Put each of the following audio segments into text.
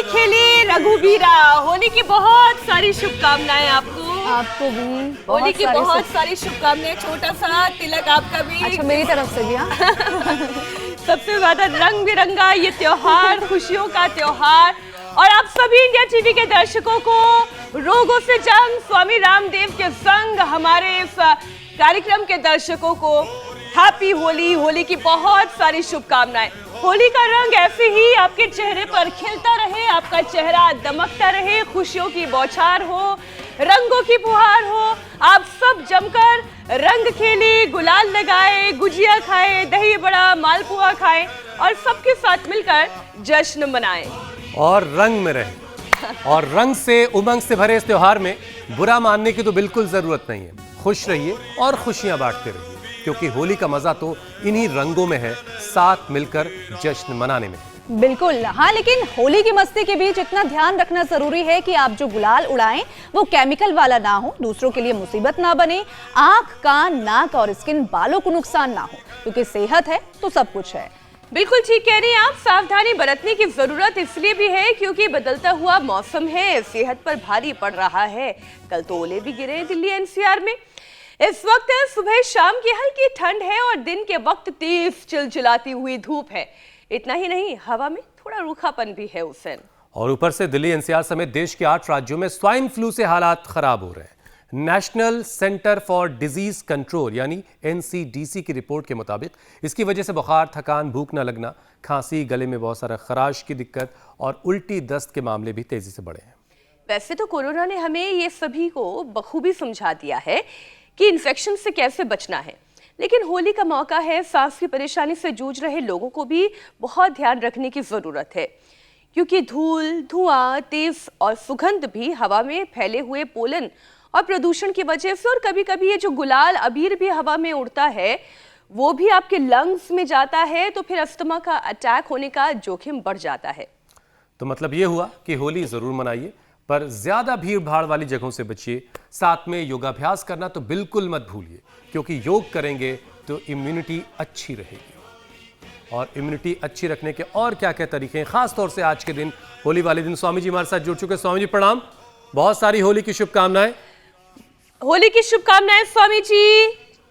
खेली रघुवीरा। होली की बहुत सारी शुभकामनाएं आपको भी। होली की बहुत सारी शुभकामनाएं। छोटा सा तिलक आपका भी। अच्छा, मेरी तरफ से भी। हाँ सबसे ज्यादा रंग बिरंगा ये त्योहार, खुशियों का त्योहार। और आप सभी इंडिया टीवी के दर्शकों को रोगों से जंग स्वामी रामदेव के संग हमारे इस कार्यक्रम के दर्शकों को हैप्पी होली। होली की बहुत सारी शुभकामनाएं। होली का रंग ऐसे ही आपके चेहरे पर खिलता रहे, आपका चेहरा दमकता रहे, खुशियों की बौछार हो, रंगों की फुहार हो। आप सब जमकर रंग खेले, गुलाल लगाए, गुजिया खाए, दही बड़ा, मालपुआ खाए और सबके साथ मिलकर जश्न मनाएं और रंग में रहे। और रंग से, उमंग से भरे इस त्योहार में बुरा मानने की तो बिल्कुल जरूरत नहीं है। खुश रहिए और खुशियां बांटते रहिए, क्योंकि होली का मजा तो इन्हीं रंगों में है, साथ मिलकर जश्न मनाने में। बिल्कुल। हाँ, लेकिन होली की मस्ती के बीच इतना ध्यान रखना जरूरी है कि आप जो गुलाल उड़ाएं वो केमिकल वाला ना हो, दूसरों के लिए मुसीबत ना बने, आंख, कान, नाक और स्किन, बालों को नुकसान ना हो, क्योंकि सेहत है तो सब कुछ है। बिल्कुल ठीक कह रही हैं आप। सावधानी बरतने की जरूरत इसलिए भी है क्योंकि बदलता हुआ मौसम है, सेहत पर भारी पड़ रहा है। कल तो ओले भी गिरे दिल्ली एनसीआर में। इस वक्त सुबह शाम की हल्की ठंड है और दिन के वक्त तेज चिलचिलाती हुई धूप है। इतना ही नहीं, हवा में थोड़ा रूखापन भी है हुसैन। और ऊपर से दिल्ली एनसीआर समेत देश के 8 राज्यों में स्वाइन फ्लू से हालात खराब हो रहे हैं। National centre for disease control यानी एनसीडीसी की रिपोर्ट के मुताबिक इसकी वजह से बुखार, थकान, भूख न लगना, खांसी, गले में बहुत सारा खराश की दिक्कत और उल्टी दस्त के मामले भी तेजी से बढ़े हैं। वैसे तो कोरोना ने हमें ये सभी को बखूबी समझा दिया है कि इन्फेक्शन से कैसे बचना है, लेकिन होली का मौका है, सांस की परेशानी से जूझ रहे लोगों को भी बहुत ध्यान रखने की जरूरत है, क्योंकि धूल, धुआं, तेज और सुगंध भी हवा में फैले हुए पोलन और प्रदूषण की वजह से, और कभी कभी ये जो गुलाल अबीर भी हवा में उड़ता है वो भी आपके लंग्स में जाता है, तो फिर अस्थमा का अटैक होने का जोखिम बढ़ जाता है। तो मतलब ये हुआ कि होली जरूर मनाइए, पर ज्यादा भीड़ भाड़ वाली जगहों से बचिए। साथ में योगाभ्यास करना तो बिल्कुल मत भूलिए, क्योंकि योग करेंगे तो इम्यूनिटी अच्छी रहेगी। और इम्यूनिटी अच्छी रखने के और क्या क्या तरीके हैं, खास तौर से आज के दिन, होली वाले दिन स्वामी जी हमारे साथ जुड़ चुके। स्वामी जी प्रणाम, बहुत सारी होली की शुभकामनाएं। होली की शुभकामनाएं स्वामी जी।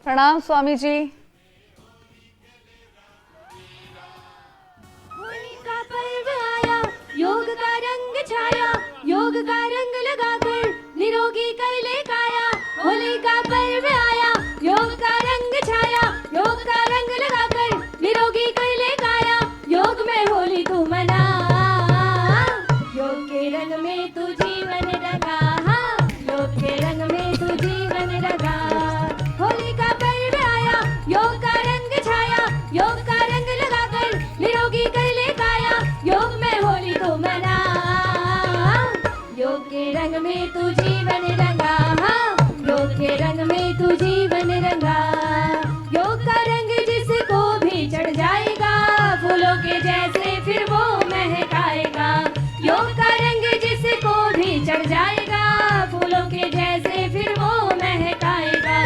प्रणाम स्वामी जी। होली का पर्व आया, योग का रंग छाया, योग का रंग लगाकर निरोगी कर ले काया। होली का पर्व आया, योग का रंग छाया, योग का रंग लगाकर निरोगी कर ले काया। योग में होली तू मना, योग के रंग में तू जीवन रंगा। हाँ, योग के रंग में तू जीवन रंगा। होली का पर्व आया, योग का रंग छाया, योग का रंग लगाकर निरोगी कर ले काया। योग में होली तू मना, योग के रंग में तू जीवन रंगा। हाँ, योग के रंग में तू जीवन रंगा। योग का रंग जिसको भी चढ़ जाएगा, फूलों के जैसे फिर वो महकाएगा। योग का रंग जिसको भी चढ़ जाएगा, फूलों के जैसे फिर वो महकाएगा।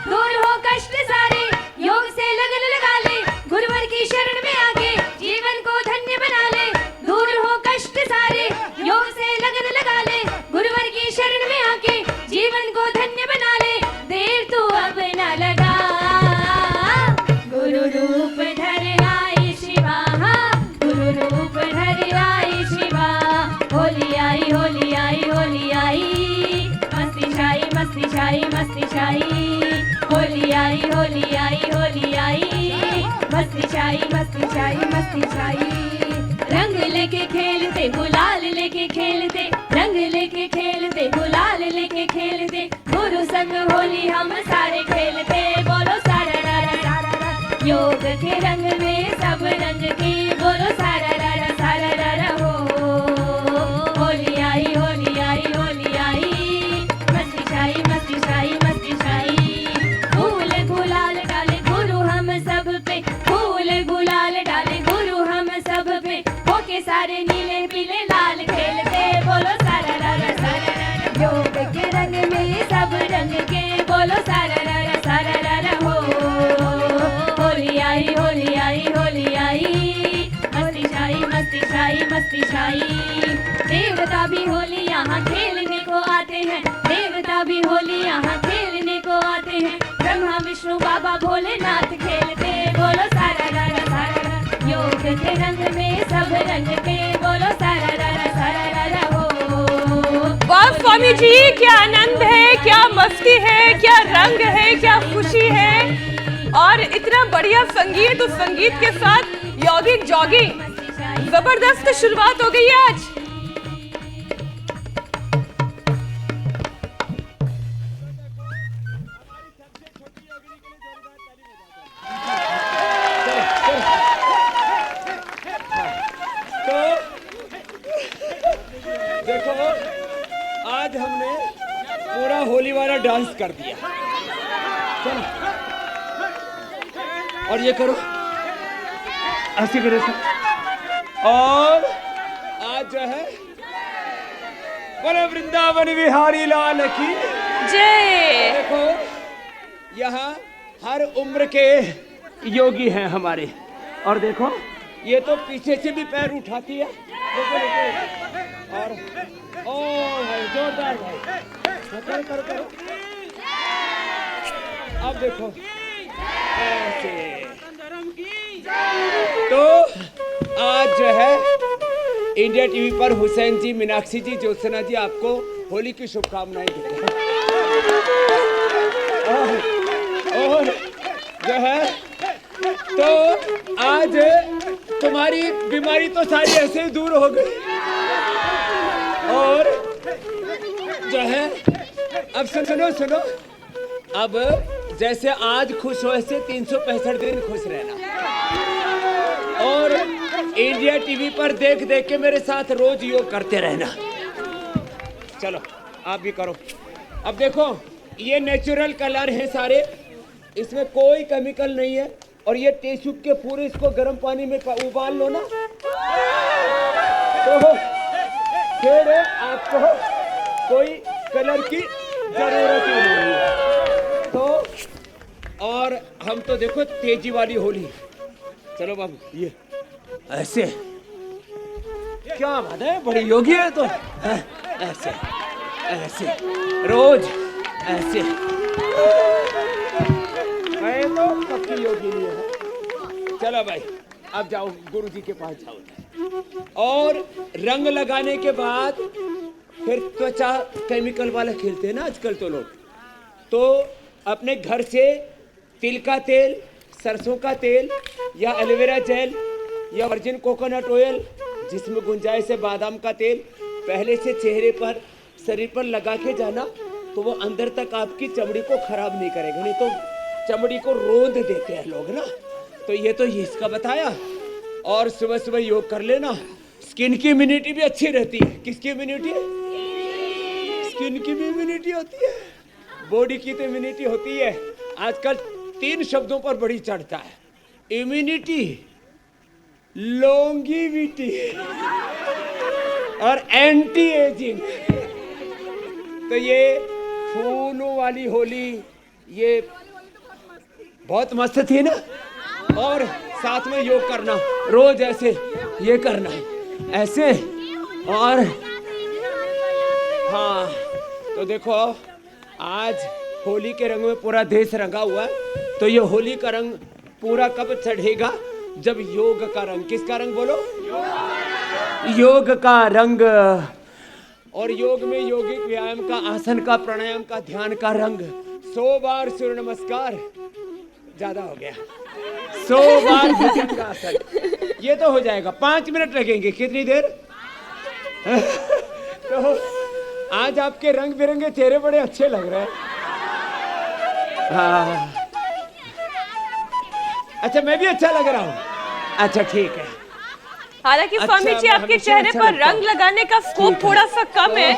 दूर हो कष्ट सारे, योग से लगन लगा ले, गुरुवर की शरण में आके जीवन को धन्य बना ले। दूर हो कष्ट सारे, योग से लगन लगा ले, गुरुवर की शरण में आके जीवन को धन्य बना ले। देर तू अब न लगा, गुरु रूप धर आई शिवा। हाँ, गुरु रूप धर आई शिवा। होली आई, होली आई, होली आई, मस्ती छाई, मस्ती छाई, मस्ती छाई। होली आई, होली आई, होली आई, मस्ती छाई, मस्ती छाई, मस्ती छाई। रंग लेके खेलते, गुलाल लेके खेलते, रंग लेके खेलते, गुलाल लेके खेलते, गुरु संग होली हम सारे खेलते। बोलो सारा रारा सारा रा, योग के रंग में सब रंग की, बोलो सारा रारा हो। होली आई, होली आई, होली आई, मस्ती छाई, मस्ती छाई, मस्ती छाई। फूल गुलाल डाले गुरु हम सब पे, फूल गुलाल डाले गुरु हम सब पे, होके सारे नीले पीले लाल खेलते। बोलो सारा रारा, योग के रंग में सब रंग के, बोलो सारा रारा हो। होली आई, होली आई, होली आई, मस्ती छाई, मस्ती छाई, मस्ती छाई। देवता भी होली यहाँ खेलने को आते हैं, देवता भी होली यहाँ खेलने को आते हैं। ब्रह्मा विष्णु बाबा भोलेनाथ खेलते, बोलो सारा रारा सारा रा। योग के रंग में सब रंग के, बोलो सारा रारा हो। वाह स्वामी जी, क्या आनंद है, क्या मस्ती है, क्या रंग है, क्या खुशी है, और इतना बढ़िया संगीत, उस संगीत के साथ यौगिक जॉगिंग, जबरदस्त शुरुआत हो गई है आज। देखो आज हमने पूरा होली वाला डांस कर दिया। चलो और ये करो, ऐसे करो सब। और आज जो है बोले वृंदावन बिहारी लाल की जय। देखो यहाँ हर उम्र के योगी हैं हमारे। और देखो ये तो पीछे से भी पैर उठाती है। देखो देखो। और ओ भाई जोरदार भाई, करो करो करो। अब देखो ऐसे। तो आज जो है इंडिया टीवी पर हुसैन जी, मीनाक्षी जी, ज्योत्सना जी आपको होली की शुभकामनाएं देते हैं। और जो है तो आज तुम्हारी बीमारी तो सारी ऐसे ही दूर हो गई। और जो है अब सुनो सुनो, अब जैसे आज खुश हो ऐसे 365 दिन खुश रहना। और इंडिया टीवी पर देख देख के मेरे साथ रोज योग करते रहना। चलो आप भी करो। अब देखो ये नेचुरल कलर है सारे, इसमें कोई केमिकल नहीं है। और ये टिश्यू के पूरे इसको गर्म पानी में उबाल लो ना, तो फिर आपको कोई कलर की जरूरत ही नहीं है। तो और हम तो देखो तेजी वाली होली। चलो बाबू ये ऐसे, क्या बात है, बड़ी योगी है तो ऐसे ऐसे रोज ऐसे। मैं तो पक्की योगी नहीं है। चलो भाई अब जाओ गुरु जी के पास जाओ। और रंग लगाने के बाद फिर त्वचा केमिकल वाला खेलते हैं ना आजकल तो लोग, तो अपने घर से तिल का तेल, सरसों का तेल या एलोवेरा जेल या वर्जिन कोकोनट ऑयल जिसमें गुंजाइश है बादाम का तेल पहले से चेहरे पर, शरीर पर लगा के जाना, तो वो अंदर तक आपकी चमड़ी को खराब नहीं करेगा। नहीं तो चमड़ी को रोंद देते हैं लोग ना। तो ये तो इसका बताया। और सुबह सुबह योग कर लेना, स्किन की इम्यूनिटी भी अच्छी रहती है। किसकी इम्यूनिटी? स्किन की भी इम्यूनिटी होती है, बॉडी की तो इम्यूनिटी होती है। आजकल 3 शब्दों पर बड़ी चढ़ता है, इम्यूनिटी, लॉन्गिविटी और एंटी एजिंग। तो ये फूलों वाली होली ये बहुत मस्त थी ना। और साथ में योग करना, रोज ऐसे ये करना ऐसे। और हाँ तो देखो आज होली के रंग में पूरा देश रंगा हुआ है। तो ये होली का रंग पूरा कब चढ़ेगा? जब योग का रंग, किसका रंग बोलो? योग का रंग। और योग में योगिक व्यायाम का, आसन का, प्राणायाम का, ध्यान का रंग। 100 बार सूर्य नमस्कार, ज्यादा हो गया, 100 बार भुजंगासन, ये तो हो जाएगा। 5 मिनट लगेंगे, कितनी देर? तो आज आपके रंग बिरंगे चेहरे बड़े अच्छे लग रहे हैं। हाँ अच्छा, मैं भी अच्छा लग रहा हूँ। अच्छा ठीक है। हालांकि स्वामी जी आपके चेहरे पर रंग लगाने का स्कोप थोड़ा सा कम है,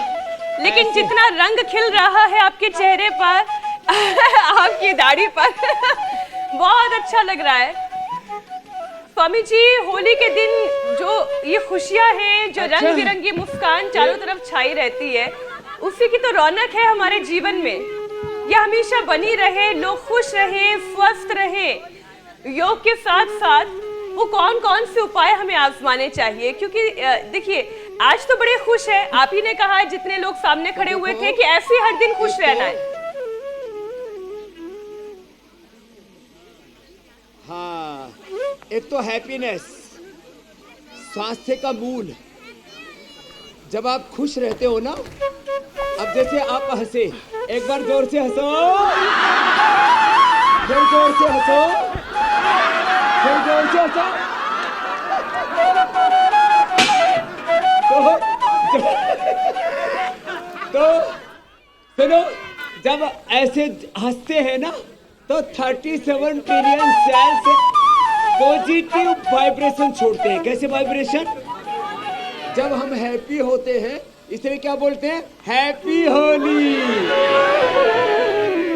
लेकिन जितना रंग खिल रहा है आपके चेहरे पर, आपकी दाढ़ी पर, बहुत अच्छा लग रहा है। स्वामी जी होली के दिन जो ये खुशियां हैं, जो रंग बिरंगी मुस्कान चारों तरफ छाई रहती है, उसी की तो रौनक है हमारे जीवन में। ये हमेशा बनी रहे, लोग खुश रहे, स्वस्थ रहे। योग के साथ साथ वो कौन कौन से उपाय हमें आजमाने चाहिए? क्योंकि देखिए आज तो बड़े खुश है, आप ही ने कहा है जितने लोग सामने खड़े हुए थे कि ऐसे ही हर दिन खुश रहना है। हाँ, एक तो हैप्पीनेस स्वास्थ्य का मूल। जब आप खुश रहते हो ना, अब जैसे आप हंसे, एक बार जोर से हंसो, फिर जोर से हंसो, फिर जोर से हंसो। तो सुनो, जब ऐसे हंसते हैं ना तो 37 ट्रिलियन सेल्स पॉजिटिव वाइब्रेशन छोड़ते हैं। कैसे वाइब्रेशन? जब हम हैप्पी होते हैं इसलिए क्या बोलते हैं? हैप्पी होली।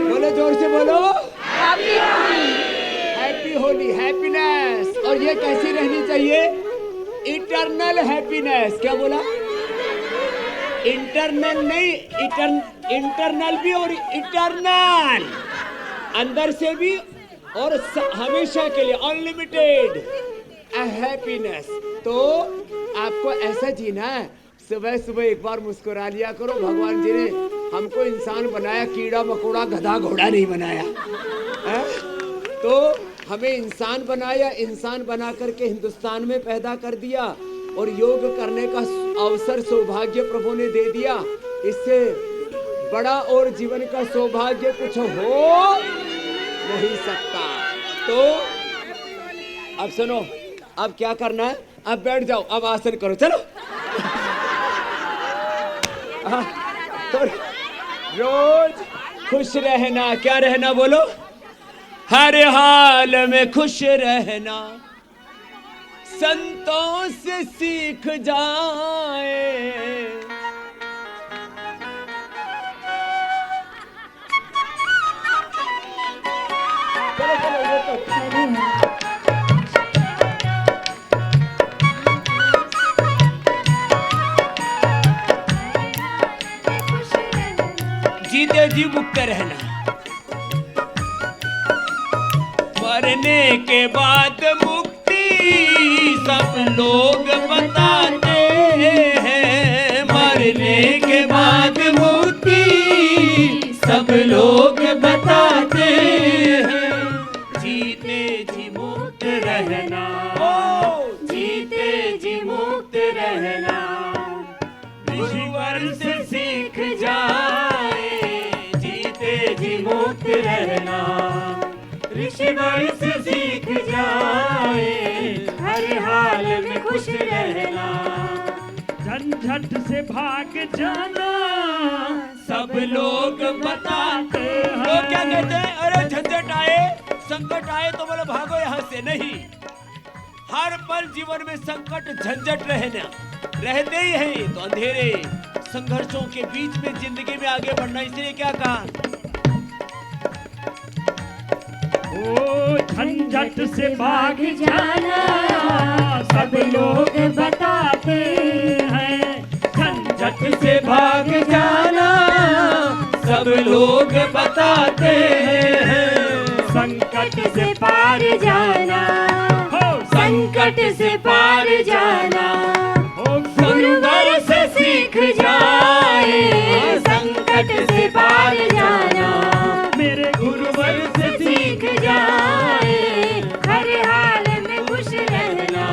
बोलो, जोर से बोलो, happy Holi. Happy Holi, happiness. और ये कैसी रहनी चाहिए? Eternal happiness. क्या बोला? इंटरनल नहीं, इंटरनल भी और इटर्नल, अंदर से भी और हमेशा के लिए, अनलिमिटेड हैप्पीनेस। तो आपको ऐसा जीना है, सुबह सुबह एक बार मुस्कुरा लिया करो। भगवान जी ने हमको इंसान बनाया, कीड़ा मकोड़ा गधा घोड़ा नहीं बनाया है? तो हमें इंसान बनाया, इंसान बना करके हिंदुस्तान में पैदा कर दिया और योग करने का अवसर, सौभाग्य प्रभु ने दे दिया। इससे बड़ा और जीवन का सौभाग्य कुछ हो नहीं सकता। तो अब सुनो, अब क्या करना है? अब बैठ जाओ, अब आसन करो, चलो। तो रोज खुश रहना, क्या रहना बोलो? हर हाल में खुश रहना, संतों से सीख जाए। चलो चलो, ये तो जीते जी मुक्त रहना, मरने के बाद मुक्ति सब लोग बताते हैं। मरने के बाद मुक्ति सब लोग बताते हैं। जीते जी मुक्त रहना, जीते जी मुक्त रहना, ईश्वर से सीख जाए। जीते जी मुक्त रहना, ऋषिवर से सीख जाए। हर हाल में खुश रहना, झंझट से भाग जाना, सब लोग बताते हैं। लोग क्या कहते हैं? अरे झंझट आए, संकट आए तो बोलो भागो यहाँ से। नहीं, हर पल जीवन में संकट झंझट रहते ही हैं। तो अंधेरे संघर्षों के बीच में जिंदगी में आगे बढ़ना। इसलिए क्या कहा? ओ झंझट से भाग जाना, सब लोग बताते हैं। झंझट से भाग जाना, सब लोग बताते हैं। संकट से पार जाना, संकट से पार जाना, गुरुवर से सीख जाए। संकट से पार जाना, मेरे गुरुवर से सीख जाए। हर हाल में खुश रहना,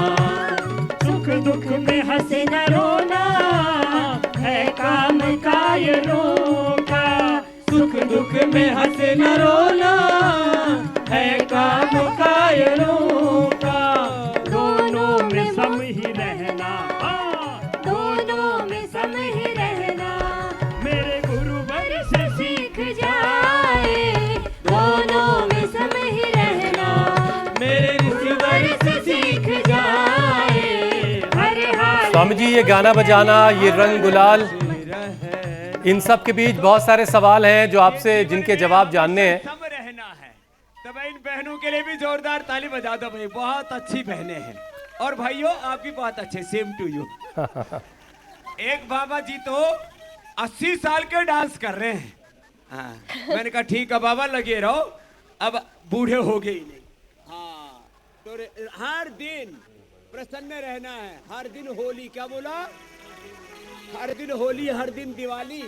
सुख दुख में हंसे न रोना, है काम कायरों का। सुख दुख में हंसे न रोना, है काम कायरों का। दोनों में सम ही रहना, दोनों में सम ही रहना, मेरे गुरुवर से सीख जाए। दोनों में सम ही रहना, मेरे गुरुवर से सीख जाए। हर हाल। स्वामी जी, ये गाना बजाना, ये रंग गुलाल, इन सब के बीच बहुत सारे सवाल हैं जो आपसे, जिनके जवाब जानने हैं। सम रहना है। तो भाई इन बहनों के लिए भी जोरदार ताली बजा दो भाई, बहुत अच्छी बहनें हैं। और भाइयों आप भी बहुत अच्छे, सेम टू यू। एक बाबा जी तो 80 साल के डांस कर रहे हैं। हाँ, मैंने कहा ठीक है बाबा, लगे रहो, अब बूढ़े हो गए ही नहीं। हाँ, तो हर दिन प्रसन्न रहना है। हर दिन होली, क्या बोला? हर दिन होली, हर दिन दिवाली,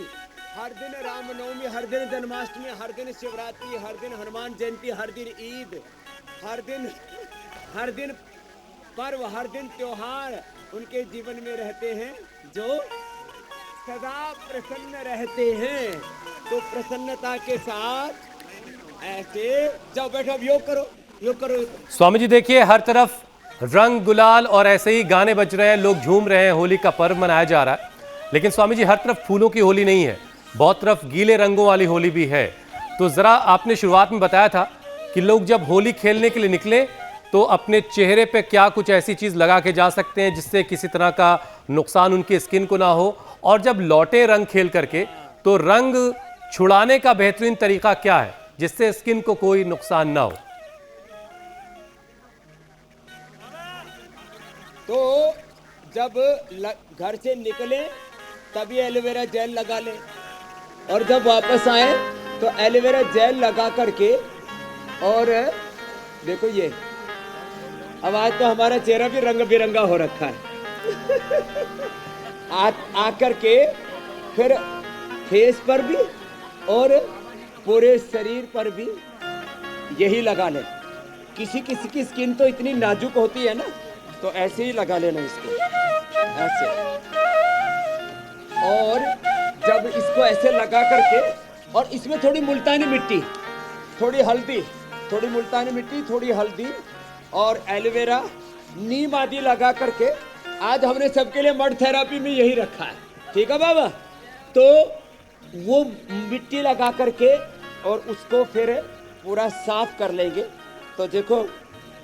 हर दिन रामनवमी, हर दिन जन्माष्टमी, हर दिन शिवरात्रि, हर दिन हनुमान जयंती, हर दिन ईद, हर दिन पर्व, हर दिन त्योहार उनके जीवन में रहते हैं जो सदा प्रसन्न रहते हैं। तो प्रसन्नता के साथ ऐसे जाओ, बैठो, अब योग करो, योग करो। स्वामी जी देखिए, हर तरफ रंग गुलाल और ऐसे ही गाने बज रहे हैं, लोग झूम रहे हैं, होली का पर्व मनाया जा रहा है। लेकिन स्वामी जी, हर तरफ फूलों की होली नहीं है, बहुत तरफ गीले रंगों वाली होली भी है। तो जरा आपने शुरुआत में बताया था कि लोग जब होली खेलने के लिए निकले तो अपने चेहरे पे क्या कुछ ऐसी चीज लगा के जा सकते हैं जिससे किसी तरह का नुकसान उनकी स्किन को ना हो, और जब लौटे रंग खेल करके तो रंग छुड़ाने का बेहतरीन तरीका क्या है जिससे स्किन को कोई नुकसान ना हो? तो जब घर से निकले तभी एलोवेरा जेल लगा ले, और जब वापस आए तो एलोवेरा जेल लगा करके, और देखो ये अब आज तो हमारा चेहरा भी रंग बिरंगा हो रखा है। आकर के फिर फेस पर भी और पूरे शरीर पर भी यही लगा ले। किसी किसी की स्किन तो इतनी नाजुक होती है ना, तो ऐसे ही लगा लेना इसको, ऐसे। और जब इसको ऐसे लगा करके, और इसमें थोड़ी मुल्तानी मिट्टी, थोड़ी हल्दी, थोड़ी मुल्तानी मिट्टी, थोड़ी हल्दी और एलोवेरा, नीम आदि लगा करके, आज हमने सबके लिए मड थेरापी में यही रखा है, ठीक है बाबा? तो वो मिट्टी लगा करके और उसको फिर पूरा साफ कर लेंगे। तो देखो,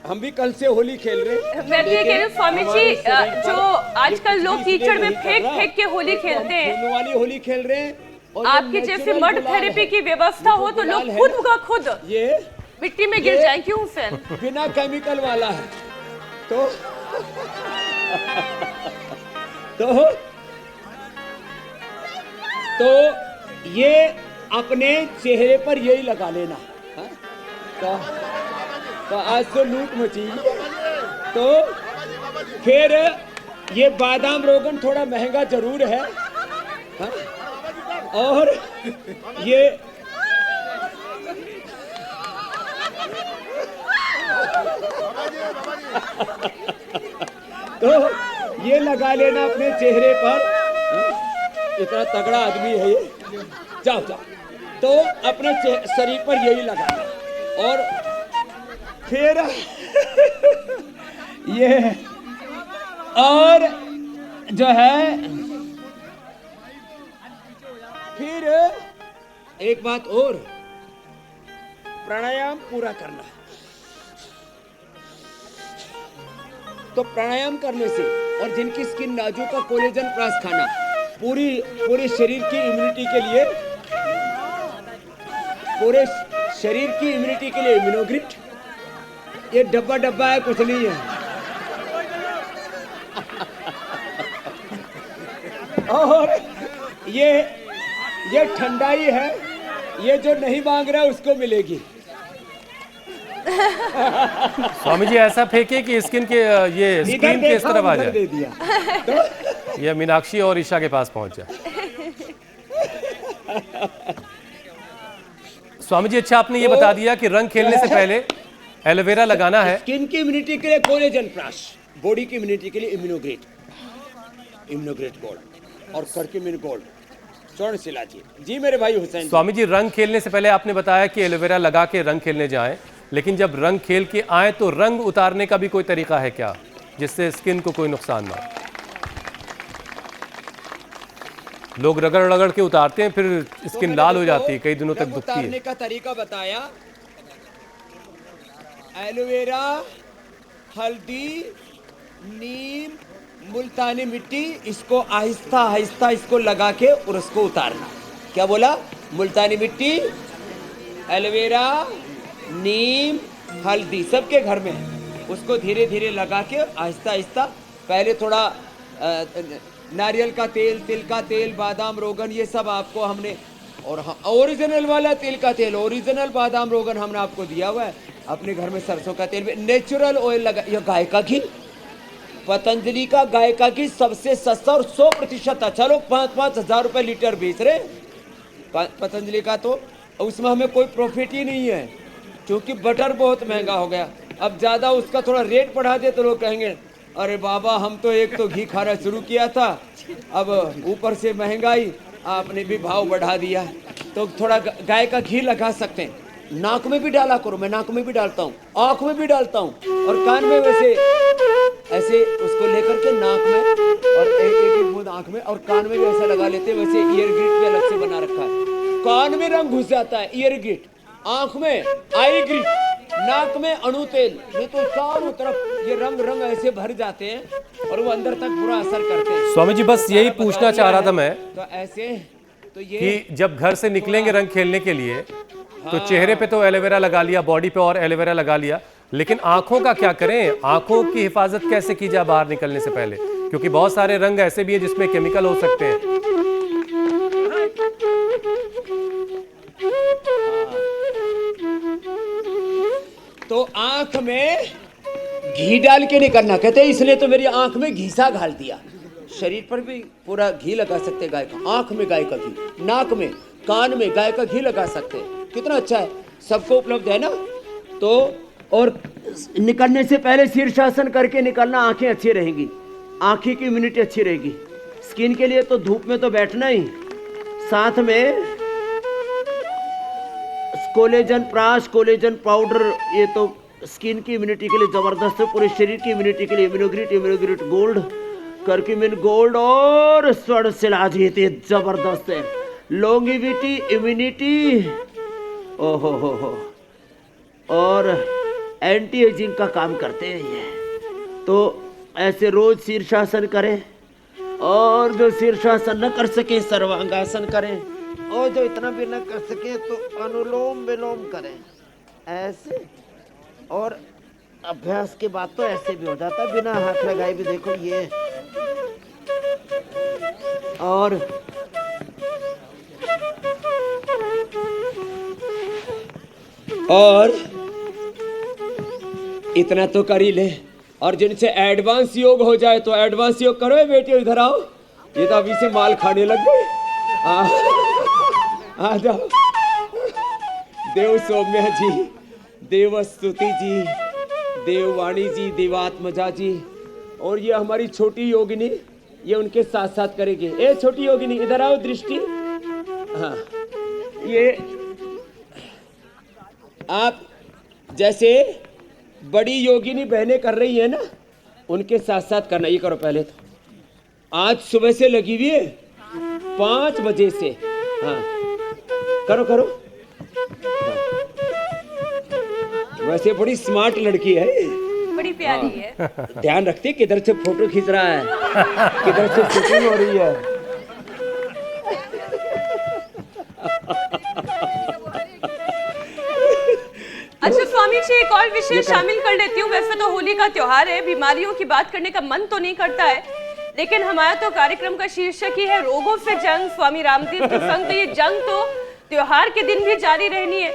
हम भी कल से होली खेल रहे हैं। मैं भी ये कह रही हूँ स्वामी जी, जो आजकल लोग कीचड़ में फेंक फेंक के होली खेलते हैं, फूलों वाली होली खेल रहे हैं। और आपके जैसे मड थेरेपी की व्यवस्था हो तो लोग खुद का खुद ये मिट्टी में गिर जाए, क्यों फिर? बिना केमिकल वाला है। तो ये अपने चेहरे पर यही लगा लेना। हा? तो आज तो लूट मची। तो फिर ये बादाम रोगन थोड़ा महंगा जरूर है, हा? और ये तो ये लगा लेना अपने चेहरे पर। इतना तगड़ा आदमी है ये। जाओ जाओ, तो अपने शरीर पर यही लगाना, और फिर ये, और जो है फिर एक बात और, प्राणायाम पूरा करना। तो प्राणायाम करने से, और जिनकी स्किन नाजुक, का कोलेजन प्लस खाना पूरे शरीर की इम्यूनिटी के लिए, पूरे शरीर की इम्यूनिटी के लिए इम्यूनोग्रिट। ये डब्बा है, कुछ नहीं है। और ये ठंडाई है, ये जो नहीं मांग रहा उसको मिलेगी। स्वामी जी ऐसा फेंके कि स्किन के ये स्क्रीन के इस तरफ आ जाए, दे दिया तो ये मीनाक्षी और ईशा के पास पहुंच जाए। स्वामी जी, अच्छा आपने ये बता दिया कि रंग खेलने से पहले एलोवेरा लगाना है। स्किन की इम्यूनिटी के लिए कोलेजन प्लस, बॉडी की इम्यूनिटी के लिए इम्यूनोग्रेट गोल्ड और करक्यूमिन गोल्ड, स्वर्ण शिला जी मेरे भाई हुसैन। स्वामी जी, रंग खेलने से पहले आपने बताया कि एलोवेरा लगा के रंग खेलने जाएं, लेकिन जब रंग खेल के आए तो रंग उतारने का भी कोई तरीका है क्या जिससे स्किन को कोई नुकसान ना हो? लोग रगड़ रगड़ के उतारते हैं, फिर स्किन लाल हो जाती है, कई दिनों तक दुखती है। उतारने का तरीका बताया, एलोवेरा, हल्दी, नीम, मुल्तानी मिट्टी, इसको आहिस्ता आहिस्ता इसको लगा के और उसको उतारना। क्या बोला? मुल्तानी मिट्टी, एलोवेरा, नीम, हल्दी सबके घर में है, उसको धीरे धीरे लगा के आहिस्ता आहिस्ता, पहले थोड़ा नारियल का तेल, तिल का तेल, बादाम रोगन, ये सब आपको हमने और हाँ, ओरिजिनल वाला तिल का तेल, ओरिजिनल बादाम रोगन हमने आपको दिया हुआ है। अपने घर में सरसों का तेल भी, नेचुरल ऑयल लगा, यह गाय का घी, पतंजलि का गाय का घी सबसे सस्ता और 100% अच्छा। लोग 5-5 हजार रुपए लीटर बेच रहे पतंजलि का, तो उसमें हमें कोई प्रॉफिट ही नहीं है, क्योंकि बटर बहुत महंगा हो गया। अब ज़्यादा उसका थोड़ा रेट बढ़ा दे तो लोग कहेंगे अरे बाबा हम तो एक तो घी खाना शुरू किया था, अब ऊपर से महंगाई, आपने भी भाव बढ़ा दिया। तो थोड़ा गाय का घी लगा सकते हैं, नाक में भी डाला करो, मैं नाक में भी डालता हूँ, आँख में भी डालता हूँ, और कान में वैसे ऐसे उसको लेकर के नाक में और एक बूंद आँख में, और कान में भी ऐसा लगा लेते हैं, वैसे ईयर ग्रिट भी अलग से बना रखा है। कान में रंग घुस जाता है ईयर ग्रिट, आँख में आई ग्रिट, नाक में अणु तेल, ये तो चारों तरफ ये रंग ऐसे भर जाते हैं और वो अंदर तक बुरा असर करते हैं। स्वामी जी बस यही पूछना चाह रहा था मैं तो ऐसे तो ये कि जब घर से निकलेंगे रंग खेलने के लिए तो चेहरे पे तो एलोवेरा लगा लिया, बॉडी पे और एलोवेरा लगा लिया, लेकिन आंखों का क्या करें? आंखों की हिफाजत कैसे की जाए बाहर निकलने से पहले? क्योंकि बहुत सारे रंग ऐसे भी हैं जिसमें केमिकल हो सकते हैं। तो आंख में घी डाल के नहीं करना, कहते हैं इसलिए तो मेरी आंख में घीसा घाल दिया। शरीर पर भी पूरा घी लगा सकते गाय का, आंख में गाय का घी, नाक में, कान में गाय का घी लगा सकते हैं। कितना अच्छा है, सबको उपलब्ध है ना। तो और निकलने से पहले शीर्षासन करके निकलना, आंखें अच्छी रहेंगी, आंखी की इम्यूनिटी अच्छी रहेगी। स्किन के लिए तो धूप में तो बैठना ही, साथ में कोलेजन प्राश, कोलेजन पाउडर, ये तो स्किन की इम्यूनिटी के लिए जबरदस्त है, पूरे शरीर की इम्यूनिटी के लिए। इम्यूनोग्रिट गोल्ड, करक्यूमिन गोल्ड और स्वर्ण शिलाज, ये जबरदस्त है। लॉन्गिविटी, इम्यूनिटी, ओहो हो, और एंटी एजिंग का काम करते हैं ये। तो ऐसे रोज शीर्षासन करें, और जो शीर्षासन न कर सके सर्वांगासन करें, और जो इतना भी न कर सके तो अनुलोम विलोम करें ऐसे। और अभ्यास के बाद तो ऐसे भी हो जाता है बिना हाथ लगाए भी, देखो ये। और इतना तो कर ही ले, और जिनसे एडवांस योग हो जाए तो एडवांस योग करो। बेटे इधर आओ, ये तो अभी से माल खाने लग गए। आ जाओ। देव सौम्या जी, देवस्तुति जी, देववाणी जी, देवात्मजा जी, और ये हमारी छोटी योगिनी, ये उनके साथ साथ करेगी। ए छोटी योगिनी इधर आओ, दृष्टि। हाँ, ये आप जैसे बड़ी योगिनी बहनें कर रही है ना, उनके साथ साथ करना। ये करो पहले तो, आज सुबह से लगी हुई है 5 बजे से। हाँ करो करो। हाँ। वैसे बड़ी स्मार्ट लड़की है, बड़ी प्यारी है। ध्यान रखते किधर से फोटो खींच रहा है, किधर से शूटिंग हो रही है। अच्छा स्वामी जी, एक और विषय शामिल कर लेती हूँ। वैसे तो होली का त्योहार है, बीमारियों की बात करने का मन तो नहीं करता है, लेकिन हमारा तो कार्यक्रम का शीर्षक ही है रोगों से जंग, स्वामी रामदेव के संग। तो ये जंग तो त्योहार के दिन भी जारी रहनी है।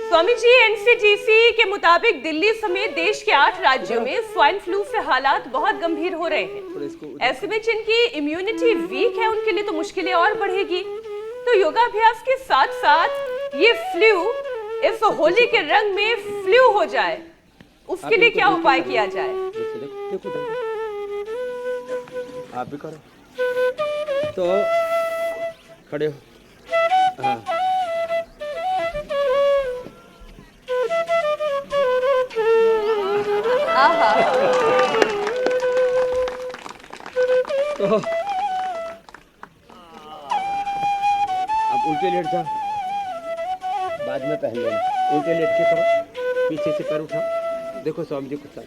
स्वामी जी, एनसीजीसी के मुताबिक दिल्ली समेत देश के 8 राज्यों में स्वाइन फ्लू से हालात बहुत गंभीर हो रहे हैं। ऐसे में जिनकी इम्यूनिटी वीक है उनके लिए तो मुश्किलें और बढ़ेगी। तो योगाभ्यास के साथ साथ ये फ्लू, इस होली के रंग में फ्लू हो जाए, उसके लिए क्या उपाय किया जाए? आप भी करो तो, खड़े हो। हाँ। तो अब उल्टे लेट जाओ, बाद में पहन लेना। उल्टे लेट के करो, पीछे से पैर उठाओ। देखो स्वामी जी कुछ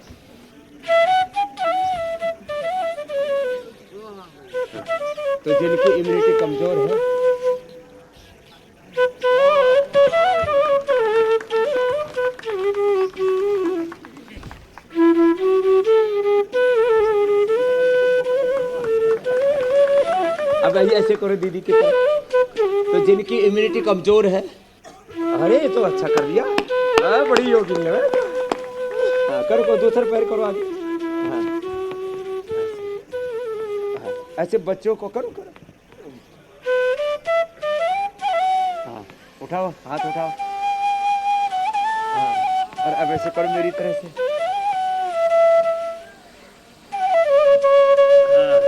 तो जिनकी इम्यूनिटी कमजोर है, अब ऐसे करो दीदी के पास। तो जिनकी इम्यूनिटी कमजोर है, अरे ये तो अच्छा कर दिया, बड़ी योगिनी है। हाँ, करो करो, दूसरा पैर करो आगे। हाँ, ऐसे बच्चों को करो करो। हाँ, उठाओ, हाथ उठाओ। हाँ, और अब ऐसे करो मेरी तरह से। हाँ।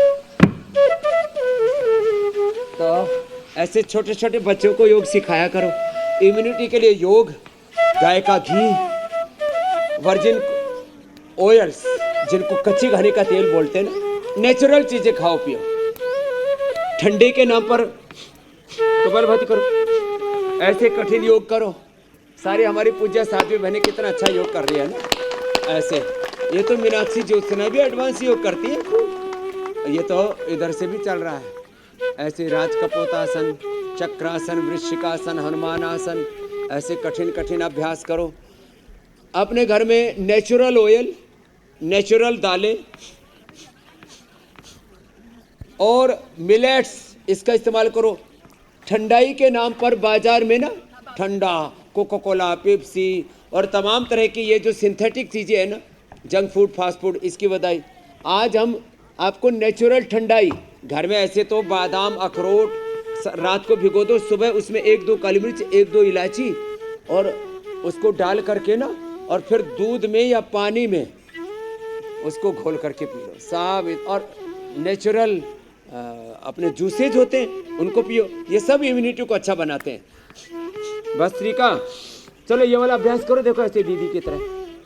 तो ऐसे छोटे छोटे बच्चों को योग सिखाया करो। इम्यूनिटी के लिए योग, गाय का घी, वर्जिन ऑयल्स जिनको कच्ची घानी का तेल बोलते हैं ना, नेचुरल चीजें खाओ पियो। ठंडे के नाम पर कपालभाति करो, ऐसे कठिन योग करो। सारी हमारी पूज्य साध्वी बहनें कितना अच्छा योग कर रही है ना। ऐसे ये तो मीनाक्षी ज्योत्सना भी एडवांस योग करती है, ये तो इधर से भी चल रहा है। ऐसे राजकपोतासन, चक्रासन, वृश्चिकासन, हनुमान आसन, ऐसे कठिन कठिन अभ्यास करो। अपने घर में नेचुरल ऑयल, नेचुरल दालें और मिलेट्स इसका इस्तेमाल करो। ठंडाई के नाम पर बाजार में ना ठंडा, कोका कोला, पेप्सी और तमाम तरह की ये जो सिंथेटिक चीज़ें हैं ना, जंक फूड, फास्ट फूड, इसकी बजाय आज हम आपको नेचुरल ठंडाई घर में, ऐसे तो बादाम, अखरोट रात को भिगो दो, सुबह उसमें 1-2 काली मिर्च, 1-2 इलायची और उसको डाल करके ना, और फिर दूध में या पानी में उसको घोल करके पी लो साहब। और नेचुरल अपने जूसेज होते हैं उनको पियो, ये सब इम्यूनिटी को अच्छा बनाते हैं। बस तरीका, चलो ये वाला अभ्यास करो। देखो ऐसे दीदी की तरह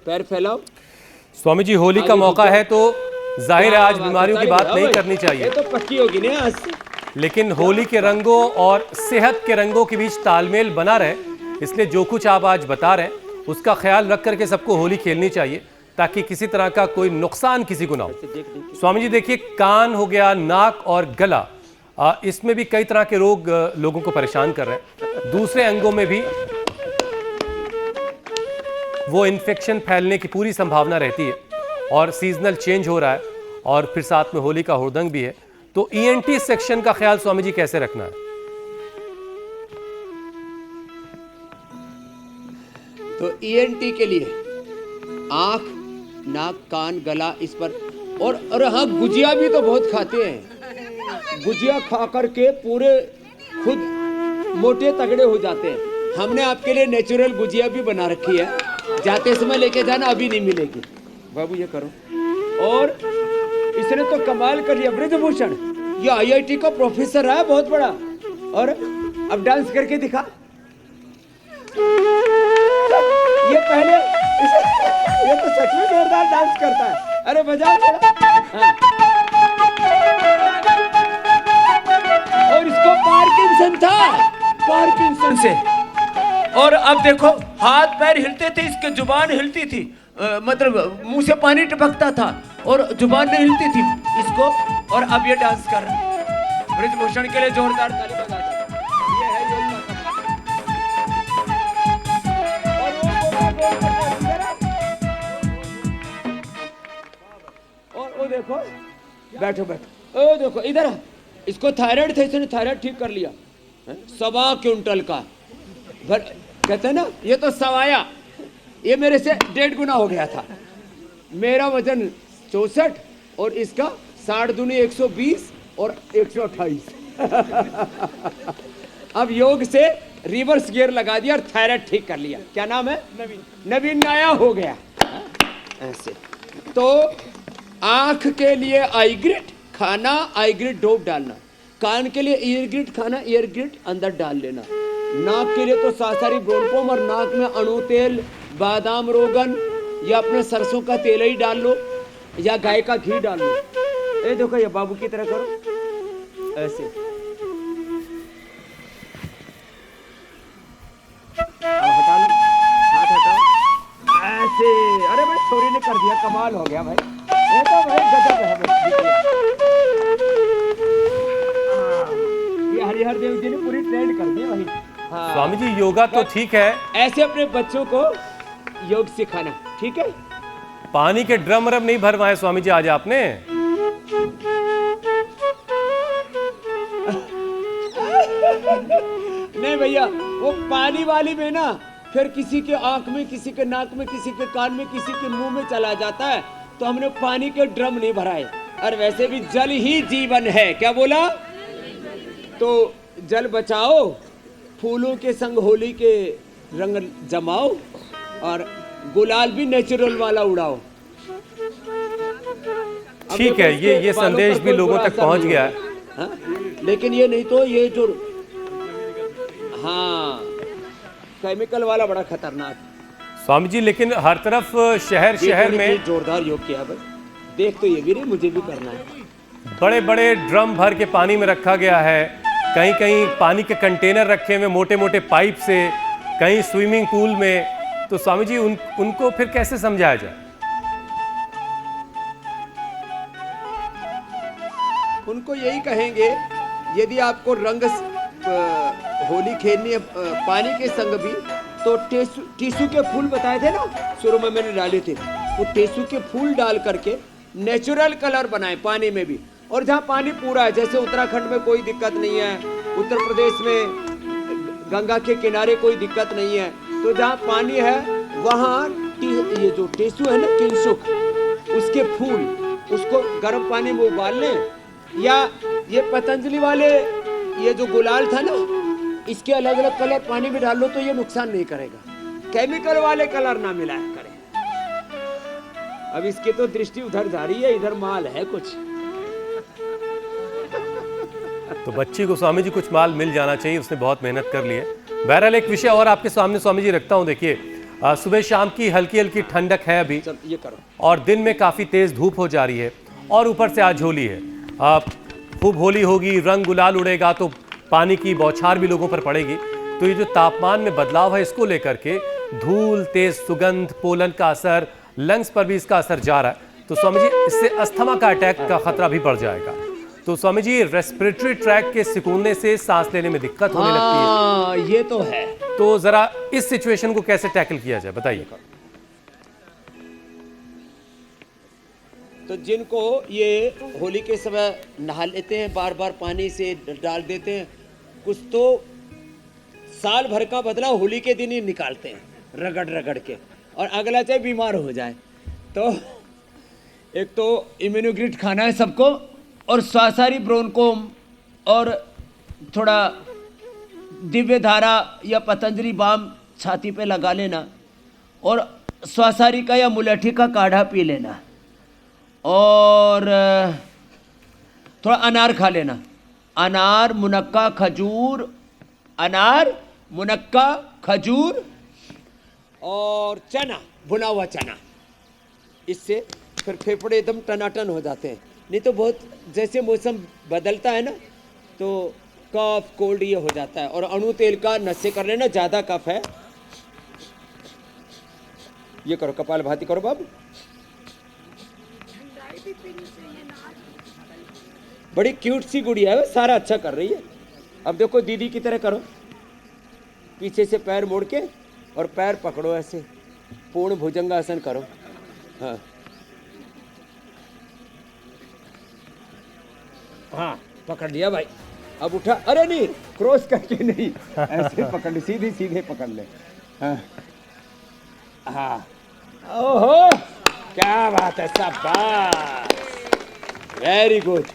पैर फैलाओ। स्वामी जी, होली का मौका है तो जाहिर है आज बीमारियों की बात नहीं करनी चाहिए, ये तो पक्की होगी ना आज से। लेकिन होली के रंगों और सेहत के रंगों के बीच तालमेल बना रहे, इसलिए जो कुछ आप आज बता रहे हैं उसका ख्याल रख करके सबको होली खेलनी चाहिए, ताकि किसी तरह का कोई नुकसान किसी को ना हो। स्वामी जी देखिए, कान हो गया, नाक और गला, इसमें भी कई तरह के रोग लोगों को परेशान कर रहे हैं। दूसरे अंगों में भी वो इन्फेक्शन फैलने की पूरी संभावना रहती है, और सीजनल चेंज हो रहा है, और फिर साथ में होली का हुड़दंग भी है। तो ईएनटी सेक्शन का ख्याल स्वामी जी कैसे रखना है? तो ईएनटी के लिए आंख, नाक, कान, गला, इस पर। और हाँ, गुजिया भी तो बहुत खाते हैं। गुजिया खा करके पूरे खुद मोटे तगड़े हो जाते हैं। हमने आपके लिए नेचुरल गुजिया भी बना रखी है, जाते समय लेके जाना, अभी नहीं मिलेगी। बाबू ये करो। और इसने तो कमाल कर लिया, ब्रजभूषण ये आईआईटी का प्रोफेसर है बहुत बड़ा। और अब डांस करके दिखा। ये पहले ये तो सच में जोरदार डांस करता है। अरे बजाओ थोड़ा। हाँ। और इसको पार्किंसन था, पार्किंसन से। और अब देखो हाथ पैर हिलते थे, इसके जुबान हिलती थी, मतलब मुंह से पानी टपकता था और जुबान नहीं हिलती थी इसको। और अब ये डांस कर रहा है। ब्रजभूषण के लिए जोरदार ताली बजा दो। ये है योग का कमाल। और वो देखो, बैठो बैठो, ओ देखो इधर, इसको थायराइड था, इसने थायराइड ठीक कर लिया। 1.25 क्विंटल का भर, कहते हैं ना ये तो सवाया, ये मेरे से 1.5 गुना हो गया था। मेरा वजन 64 और इसका 60 दूनी 120 और 128। अब योग से रिवर्स गियर लगा दिया और थायराइड ठीक कर लिया। क्या नाम है? नवीन नया हो गया ऐसे। तो आंख के लिए आई ग्रिट खाना, आई ग्रिट डोप डालना। कान के लिए ईयर ग्रिट खाना, ईयर ग्रिट अंदर डाल लेना। नाक के लिए तो सासारी ब्रोनपोम और नाक में अणु तेल, बादाम रोगन या अपने सरसों का तेल ही डाल लो या गाय का घी डाल लो। ए देखो ये बाबू की तरह करो ऐसे। अब हटा लो, हाथ हटाओ ऐसे। अरे भाई छोरी ने कर दिया, कमाल हो गया भाई, ये तो भाई गजब है भाई। ये हरिहर देव जी ने पूरी ट्रेंड कर दी भाई। हाँ। स्वामी जी योगा तो ठीक है, ऐसे अपने बच्चों को योग सिखाना, ठीक है? पानी के ड्रम रम नहीं भरवाए स्वामी जी आज आपने। भैया, वो पानी वाली में ना फिर किसी के आंख में, किसी के नाक में, किसी के कान में, किसी के मुंह में चला जाता है, तो हमने पानी के ड्रम नहीं भराए। और वैसे भी जल ही जीवन है, क्या बोला? तो जल बचाओ, फूलों के संग होली के रंग जमाओ और गुलाल भी नेचुरल वाला उड़ाओ। ठीक है, ये संदेश भी लोगों तक पहुंच गया है। हाँ? लेकिन ये नहीं तो ये जो हाँ केमिकल वाला बड़ा खतरनाक। स्वामी जी, लेकिन हर तरफ शहर में जोरदार योग किया भाई, देख तो ये भी नहीं, मुझे भी करना है। बड़े बड़े ड्रम भर के पानी में रखा गया है, कहीं कहीं पानी के कंटेनर रखे हुए मोटे मोटे पाइप से, कहीं स्विमिंग पूल में। तो स्वामी जी उनको फिर कैसे समझाया जाए? उनको यही कहेंगे, यदि आपको रंग होली खेलनी है पानी के संग भी, तो टीसू के फूल बताए थे ना शुरू में मैंने डाले थे, वो टीसू के फूल डाल करके नेचुरल कलर बनाए पानी में भी। और जहाँ पानी पूरा है, जैसे उत्तराखंड में कोई दिक्कत नहीं है, उत्तर प्रदेश में गंगा के किनारे कोई दिक्कत नहीं है, तो जहाँ पानी है वहाँ ये जो टीसू है ना किंसुक, उसके फूल, उसको गर्म पानी में उबाल लें, या ये पतंजलि वाले ये जो गुलाल था ना, इसके अलग अलग कलर पानी में डाल लो तो ये नुकसान नहीं करेगा। केमिकल वाले कलर ना मिलाया करें। अब इसकी तो दृष्टि उधर जा रही है, इधर माल है कुछ। तो बच्ची को स्वामी जी कुछ माल मिल जाना चाहिए, उसने बहुत मेहनत कर ली है। बहरहाल एक विषय और आपके सामने स्वामी जी रखता हूँ। देखिए, सुबह शाम की हल्की हल्की ठंडक है अभी, ये करो, और दिन में काफ़ी तेज़ धूप हो जा रही है, और ऊपर से आज होली है। खूब होली होगी, रंग गुलाल उड़ेगा, तो पानी की बौछार भी लोगों पर पड़ेगी। तो ये जो तापमान में बदलाव है, इसको लेकर के धूल, तेज सुगंध, पोलन का असर, लंग्स पर भी इसका असर जा रहा है। तो स्वामी जी, इससे अस्थमा का अटैक का खतरा भी बढ़ जाएगा। तो स्वामी जी, रेस्पिरेटरी ट्रैक के सिकुड़ने से सांस लेने में दिक्कत होने लगती है। ये तो है। तो जरा इस सिचुएशन को कैसे टैकल किया जाए, बताइए। तो जिनको ये होली के समय नहा लेते हैं, बार बार पानी से डाल देते हैं, कुछ तो साल भर का बदला होली के दिन ही निकालते हैं रगड़ रगड़ के, और अगला चाहे बीमार हो जाए। तो एक तो इम्यूनोग्रिड खाना है सबको, और स्वासारी ब्रोनकोम और थोड़ा दिव्य धारा या पतंजलि बाम छाती पे लगा लेना, और स्वासारी का या मुलठी का काढ़ा पी लेना, और थोड़ा अनार खा लेना। अनार, मुनक्का, खजूर, अनार, मुनक्का, खजूर और चना, भुना हुआ चना। इससे फिर फेफड़े एकदम टनाटन हो जाते हैं। नहीं तो बहुत जैसे मौसम बदलता है ना, तो कफ कोल्ड ये हो जाता है। और अणु तेल का नशे कर लेना, ज़्यादा कफ है। ये करो, कपाल भाती करो बाबू। बड़ी क्यूट सी गुड़िया है, सारा अच्छा कर रही है। अब देखो दीदी की तरह करो, पीछे से पैर मोड़ के और पैर पकड़ो ऐसे, पूर्ण भुजंगासन करो। हाँ हाँ, पकड़ लिया भाई। अब उठा, अरे नहीं, क्रॉस करके नहीं, ऐसे पकड़ ले, सीधे सीधे पकड़ ले। हाँ हाँ, ओहो क्या बात है, शाबाश, वेरी गुड।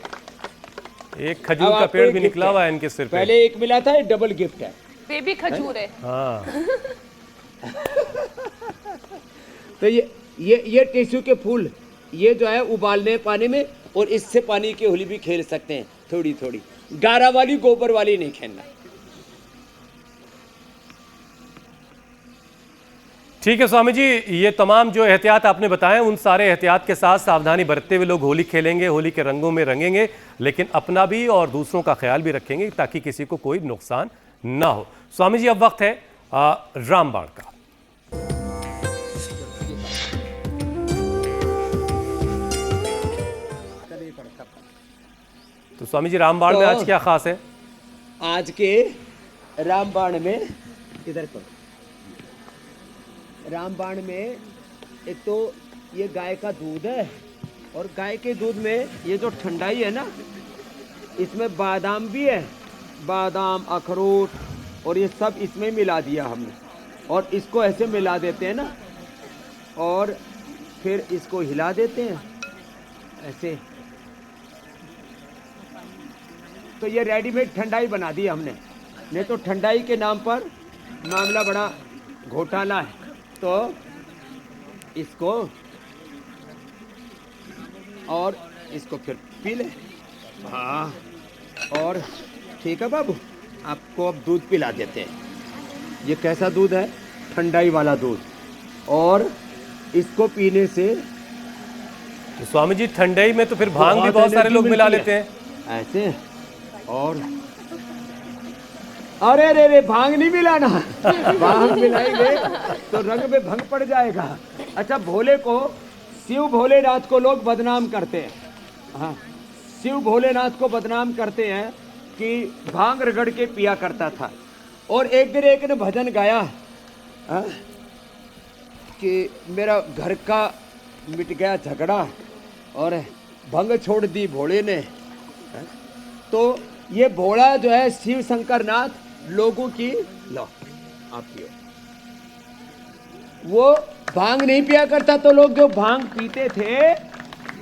एक खजूर का पेड़ भी निकला हुआ है इनके सिर पे। पहले एक मिला था, ये डबल गिफ्ट है। बेबी खजूर है। हाँ। तो ये टिश्यू के फूल, ये जो है उबालने पानी में, और इससे पानी की होली भी खेल सकते हैं थोड़ी थोड़ी। गारा वाली, गोबर वाली नहीं खेलना। ठीक है स्वामी जी, ये तमाम जो एहतियात आपने बताए, उन सारे एहतियात के साथ सावधानी बरतते हुए लोग होली खेलेंगे, होली के रंगों में रंगेंगे, लेकिन अपना भी और दूसरों का ख्याल भी रखेंगे ताकि किसी को कोई नुकसान ना हो। स्वामी जी, अब वक्त है रामबाण का। तो स्वामी जी, रामबाण में आज क्या खास है? आज के रामबाण में, इधर करो, रामबाण में एक तो ये गाय का दूध है, और गाय के दूध में ये जो ठंडाई है ना, इसमें बादाम भी है, बादाम, अखरोट, और ये सब इसमें मिला दिया हमने, और इसको ऐसे मिला देते हैं ना, और फिर इसको हिला देते हैं ऐसे। तो ये रेडीमेड ठंडाई बना दी हमने, नहीं तो ठंडाई के नाम पर मामला बड़ा घोटाला है। तो इसको और इसको फिर पी ले। हाँ, और ठीक है बाबू, आपको अब दूध पिला देते हैं। ये कैसा दूध है? ठंडाई वाला दूध। और इसको पीने से तो स्वामी जी ठंडाई में तो फिर भांग भी बहुत सारे लोग मिला लेते हैं ऐसे। और अरे रे रे, भांग नहीं मिलाना। भांग मिलाएंगे तो रंग में भंग पड़ जाएगा। अच्छा, भोले को, शिव भोलेनाथ को लोग बदनाम करते हैं। हाँ, शिव भोलेनाथ को बदनाम करते हैं कि भांग रगड़ के पिया करता था। और एक दिन एक ने भजन गाया, हाँ, कि मेरा घर का मिट गया झगड़ा और भंग छोड़ दी भोले ने। तो ये भोला जो है शिव शंकर नाथ लोगों की, लो आप पियो। वो भांग नहीं पिया करता, तो लोग जो भांग पीते थे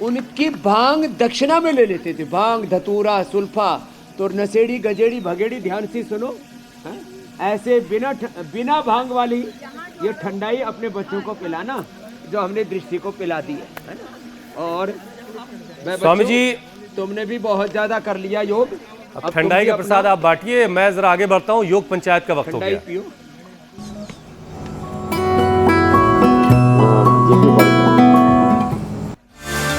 उनकी भांग दक्षिणा में ले लेते थे। भांग, धतूरा, सुल्फा। तो नशेड़ी, गजेड़ी, भगेड़ी, ध्यान से सुनो, है? ऐसे बिना भांग वाली ये ठंडाई अपने बच्चों को पिलाना, जो हमने दृष्टि को पिला दी है ना। और स्वामी जी, तुमने भी बहुत ज्यादा कर लिया योग। अब ठंडाई का प्रसाद आप बांटिए, मैं जरा आगे बढ़ता हूँ। योग पंचायत का वक्त हो गया। पियो।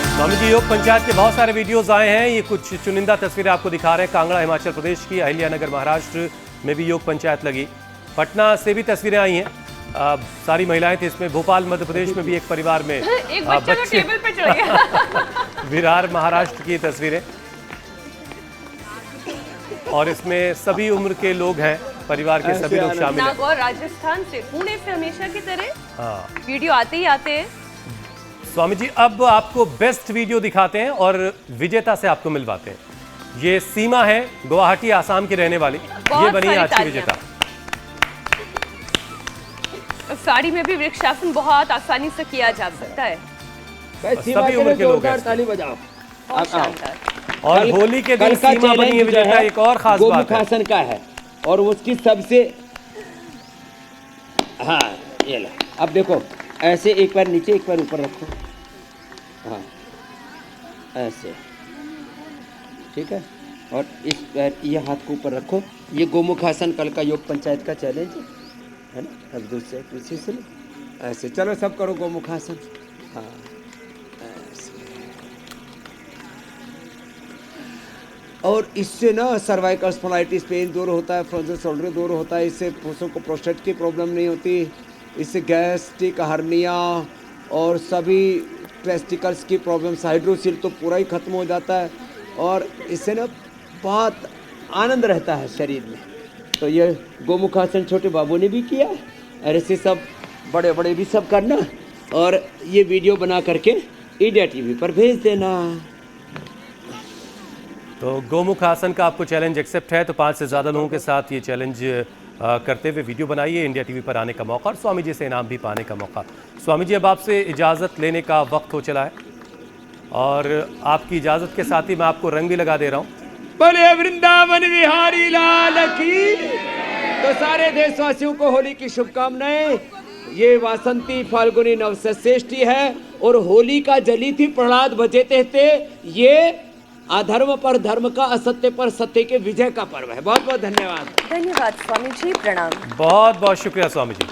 स्वामी जी, योग पंचायत के बहुत सारे वीडियोस आए हैं। ये कुछ चुनिंदा तस्वीरें आपको दिखा रहे हैं। कांगड़ा हिमाचल प्रदेश की, अहिल्यानगर महाराष्ट्र में भी योग पंचायत लगी। पटना से भी तस्वीरें आई हैं। सारी महिलाएं थी इसमें। भोपाल मध्य प्रदेश में भी एक परिवार में एक बच्चा तो टेबल पे चढ़ गया। विरार महाराष्ट्र की तस्वीरें, और इसमें सभी उम्र के लोग हैं, परिवार के सभी लोग शामिल हैं। नागौर राजस्थान से, पुणे से हमेशा की तरह हाँ, वीडियो आते ही आते हैं। स्वामी जी, अब आपको बेस्ट वीडियो दिखाते हैं और विजेता से आपको मिलवाते हैं। ये सीमा है, गुवाहाटी आसाम की रहने वाली। ये बनी आज की विजेता। साड़ी में भी वृक्षासन बहुत आसानी से किया जा सकता है। सभी उम्र के लोग हैं। ताली बजाओ। बहुत शानदार। और होली के दिन सीमा बनी है विजेता। एक और खास बात है, गोमुखासन का है, और उसकी सबसे, हाँ ये लो। अब देखो, ऐसे एक पैर नीचे एक पैर ऊपर रखो। हाँ, ऐसे, ठीक है। और इस पैर, ये हाथ को ऊपर रखो। ये गोमुखासन कल का योग पंचायत का चैलेंज है ना। अब दूसरे पीछे से ऐसे, चलो सब करो गोमुखासन। हाँ, और इससे ना सर्वाइकल स्पॉन्डिलाइटिस पेन दूर होता है, फ्रोजन शोल्डर दूर होता है। इससे पुरुषों को प्रोस्टेट की प्रॉब्लम नहीं होती। इससे गैस्ट्रिक, हर्निया और सभी टेस्टिकल्स की प्रॉब्लम्स, हाइड्रोसिल तो पूरा ही खत्म हो जाता है। और इससे ना बहुत आनंद रहता है शरीर में। तो ये गोमुखासन छोटे बाबू ने भी किया है, और ऐसे सब बड़े बड़े भी सब करना। और ये वीडियो बना करके इंडिया टीवी पर भेज देना। तो गोमुख आसन का आपको चैलेंज एक्सेप्ट है, तो 5 से ज़्यादा लोगों के साथ ये चैलेंज करते हुए वीडियो बनाइए। इंडिया टीवी पर आने का मौका और स्वामी जी से इनाम भी पाने का मौका। स्वामी जी, अब आपसे इजाज़त लेने का वक्त हो चला है, और आपकी इजाज़त के साथ ही मैं आपको रंग भी लगा दे रहा हूँ। बोले वृंदावन बिहारी लाल की। तो सारे देशवासियों को होली की शुभकामनाएं। ये वासंती फाल्गुनी नवसश्रेष्ठी है, और होली का जली थी प्रहलाद बचे थे। ये अधर्म पर धर्म का, असत्य पर सत्य के विजय का पर्व है। बहुत बहुत धन्यवाद। धन्यवाद स्वामी जी, प्रणाम। बहुत बहुत शुक्रिया स्वामी जी।